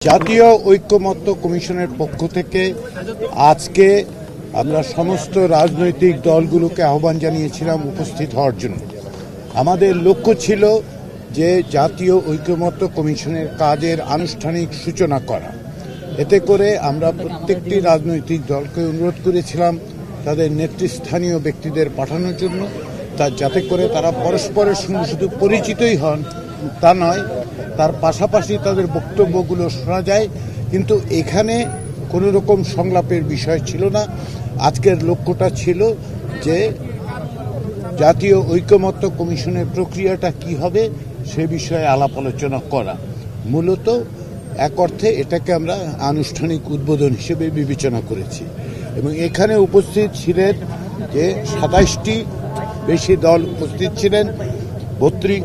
জাতীয় ঐক্যমত্য কমিশনের পক্ষ থেকে আজকে আমরা সমস্ত রাজনৈতিক দলগুলোকে আহ্বান জানিয়েছিলাম উপস্থিত হওয়ার জন্য। আমাদের লক্ষ্য ছিল যে জাতীয় ঐক্যমত্য কমিশনের কাজের আনুষ্ঠানিক সূচনা করা। এতে করে আমরা প্রত্যেকটি রাজনৈতিক দলকে অনুরোধ করেছিলাম তাদের নেতৃস্থানীয় ব্যক্তিদের পাঠানোর জন্য, যাতে করে তারা পরস্পরের সঙ্গে শুধু পরিচিতই হন তা নয়, তার পাশাপাশি তাদের বক্তব্যগুলো শোনা যায়। কিন্তু এখানে কোনো রকম সংলাপের বিষয় ছিল না। আজকের লক্ষ্যটা ছিল যে জাতীয় ঐক্যমত্য কমিশনের প্রক্রিয়াটা কি হবে সে বিষয়ে আলাপ আলোচনা করা। মূলত এক অর্থে এটাকে আমরা আনুষ্ঠানিক উদ্বোধন হিসেবে বিবেচনা করেছি এবং এখানে উপস্থিত ছিলেন যে 27টি বেশি দল উপস্থিত ছিলেন। 32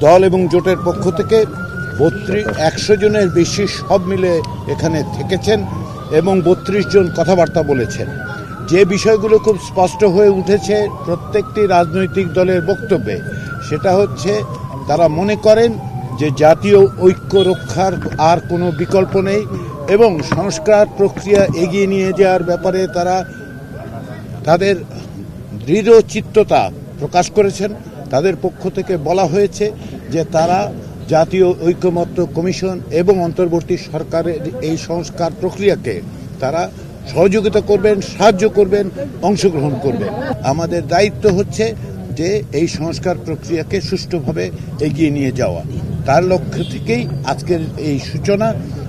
দল এবং জোটের পক্ষ থেকে 100 জনের বেশি সব মিলে এখানে থেকেছেন এবং 32 জন কথাবার্তা বলেছেন। যে বিষয়গুলো খুব স্পষ্ট হয়ে উঠেছে প্রত্যেকটি রাজনৈতিক দলের বক্তব্যে, সেটা হচ্ছে তারা মনে করেন যে জাতীয় ঐক্য রক্ষার আর কোনো বিকল্প নেই এবং সংস্কার প্রক্রিয়া এগিয়ে নিয়ে যাওয়ার ব্যাপারে তারা তাদের দৃঢ় চিত্ততা প্রকাশ করেছেন। তাদের পক্ষ থেকে বলা হয়েছে যে তারা জাতীয় ঐক্যমত্য কমিশন এবং অন্তর্বর্তী সরকারের এই সংস্কার প্রক্রিয়াকে তারা সহযোগিতা করবেন, সাহায্য করবেন, অংশগ্রহণ করবেন। আমাদের দায়িত্ব হচ্ছে যে এই সংস্কার প্রক্রিয়াকে সুষ্ঠুভাবে এগিয়ে নিয়ে যাওয়া। তার লক্ষ্য থেকেই আজকের এই সূচনা।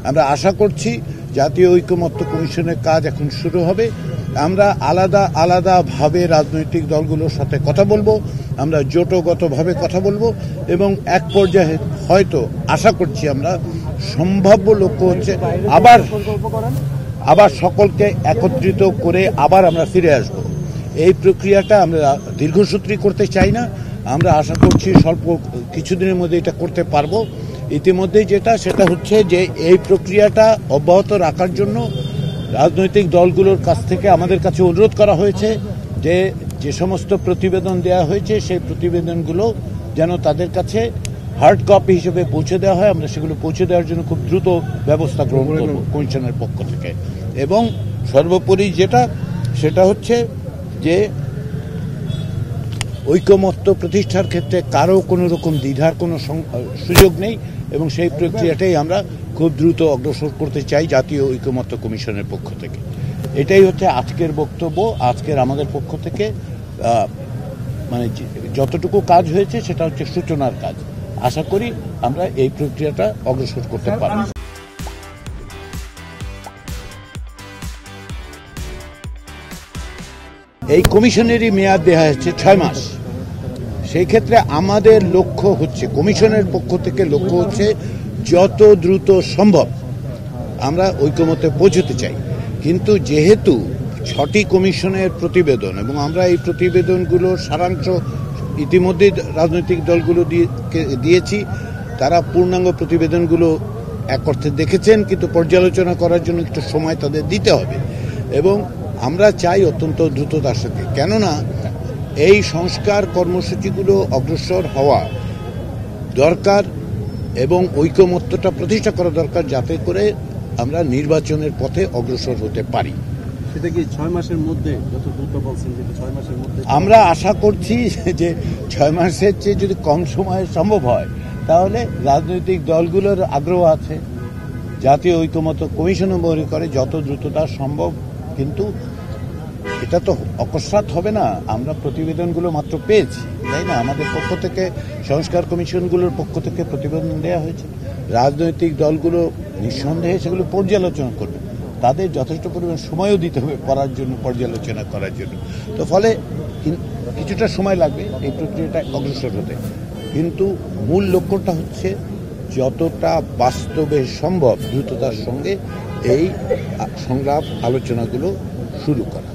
আমরা আশা করছি জাতীয় ঐক্যমত্য কমিশনের কাজ এখন শুরু হবে। আমরা আলাদা আলাদাভাবে রাজনৈতিক দলগুলোর সাথে কথা বলবো, আমরা জোটগতভাবে কথা বলবো এবং এক পর্যায়ে হয়তো আশা করছি আমরা সম্ভাব্য লক্ষ্য হচ্ছে আবার সকলকে একত্রিত করে আবার আমরা ফিরে আসব। এই প্রক্রিয়াটা আমরা দীর্ঘসূত্রী করতে চাই না। আমরা আশা করছি স্বল্প কিছুদিনের মধ্যে এটা করতে পারবো। ইতিমধ্যে সেটা হচ্ছে যে এই প্রক্রিয়াটা অব্যাহত রাখার জন্য রাজনৈতিক দলগুলোর কাছ থেকে আমাদের কাছে অনুরোধ করা হয়েছে যে সমস্ত প্রতিবেদন দেওয়া হয়েছে সেই প্রতিবেদনগুলো যেন তাদের কাছে হার্ড কপি হিসেবে পৌঁছে দেওয়া হয়। আমরা সেগুলো পৌঁছে দেওয়ার জন্য খুব দ্রুত ব্যবস্থা গ্রহণ করব কমিশনের পক্ষ থেকে। এবং সর্বোপরি সেটা হচ্ছে যে ঐক্যমত্য প্রতিষ্ঠার ক্ষেত্রে কারো কোনো রকম দ্বিধার কোনো সুযোগ নেই এবং সেই প্রক্রিয়াটাই আমরা খুব দ্রুত অগ্রসর করতে চাই জাতীয় ঐক্যমত্য কমিশনের পক্ষ থেকে। এটাই হচ্ছে আজকের বক্তব্য। আজকের আমাদের পক্ষ থেকে মানে যতটুকু কাজ হয়েছে সেটা হচ্ছে সূচনার কাজ। আশা করি আমরা এই প্রক্রিয়াটা অগ্রসর করতে পারব। এই কমিশনেরই মেয়াদ দেওয়া হচ্ছে 6 মাস। সেই ক্ষেত্রে আমাদের লক্ষ্য হচ্ছে, কমিশনের পক্ষ থেকে লক্ষ্য হচ্ছে যত দ্রুত সম্ভব আমরা ঐক্যমত্যে পৌঁছতে চাই। কিন্তু যেহেতু 6টি কমিশনের প্রতিবেদন এবং আমরা এই প্রতিবেদনগুলোর সারাংশ ইতিমধ্যে রাজনৈতিক দলগুলো দিয়েছি, তারা পূর্ণাঙ্গ প্রতিবেদনগুলো এক অর্থে দেখেছেন, কিন্তু পর্যালোচনা করার জন্য একটু সময় তাদের দিতে হবে এবং আমরা চাই অত্যন্ত দ্রুততার সাথে, কেননা এই সংস্কার কর্মসূচিগুলো অগ্রসর হওয়া দরকার এবং ঐক্যমত্যটা প্রতিষ্ঠা করা দরকার, যাতে করে আমরা নির্বাচনের পথে অগ্রসর হতে পারি। সেটা কি 6 মাসের মধ্যে? যত দ্রুত বলছেন যে 6 মাসের মধ্যে আমরা আশা করছি যে 6 মাসের চেয়ে যদি কম সময়ে সম্ভব হয় তাহলে রাজনৈতিক দলগুলোর আগ্রহ আছে, জাতীয় ঐক্যমত্য কমিশনও মনে করে যত দ্রুততা সম্ভব। কিন্তু এটা তো অকস্মাৎ হবে না। আমরা প্রতিবেদনগুলো মাত্র পেয়েছি, তাই না? আমাদের পক্ষ থেকে সংস্কার কমিশনগুলোর পক্ষ থেকে প্রতিবেদন দেওয়া হয়েছে। রাজনৈতিক দলগুলো নিঃসন্দেহে সেগুলো পর্যালোচনা করবে, তাদের যথেষ্ট পরিমাণ সময়ও দিতে হবে পর্যালোচনা করার জন্য। তো ফলে কিছুটা সময় লাগবে এই প্রক্রিয়াটা অগ্রসর হতে, কিন্তু মূল লক্ষ্যটা হচ্ছে যতটা বাস্তবে সম্ভব দ্রুততার সঙ্গে এই সংলাপ আলোচনাগুলো শুরু করা।